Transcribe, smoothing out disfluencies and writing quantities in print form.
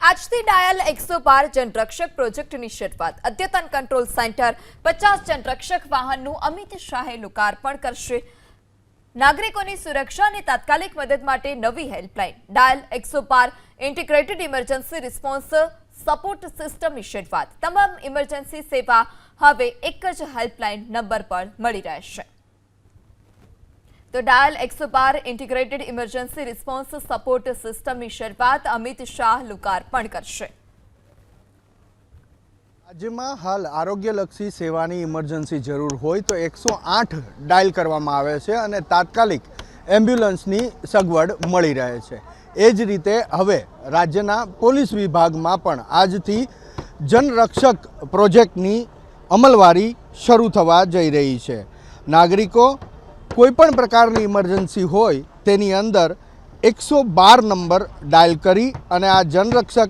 આજથી ડાયલ 112 જનરક્ષક પ્રોજેક્ટની શરૂઆત અદ્યતન કંટ્રોલ સેન્ટર 50 જનરક્ષક વાહનનું અમિત શાહે લોકાર્પણ કરશે। નાગરિકોની સુરક્ષા અને તાત્કાલિક મદદ માટે નવી helpline dial 112 integrated emergency response support સિસ્ટમની શરૂઆત। તમામ ઇમરજન્સી સેવા હવે એક જ હેલ્પલાઇન નંબર પર મળી રહેશે। तो dial 112 integrated emergency response support system की शुरुआत अमित शाह लोकार्पण करशे। राज्य में हाल आरोग्यलक्षी सेवानी इमरजन्सी जरूर होय तो 108 डायल करवामां आवे छे अने तात्कालिक एम्ब्युलन्सनी सगवड मळी रहे छे। ए ज रीते हवे राज्यना पोलीस विभागमां पण आजथी जनरक्षक प्रोजेक्टनी अमलवारी शरू थवा जई रही छे। नागरिको कोईपण प्रकारनी इमरजन्सी होय तेनी अंदर 112 नंबर डायल करी अने आ जनरक्षक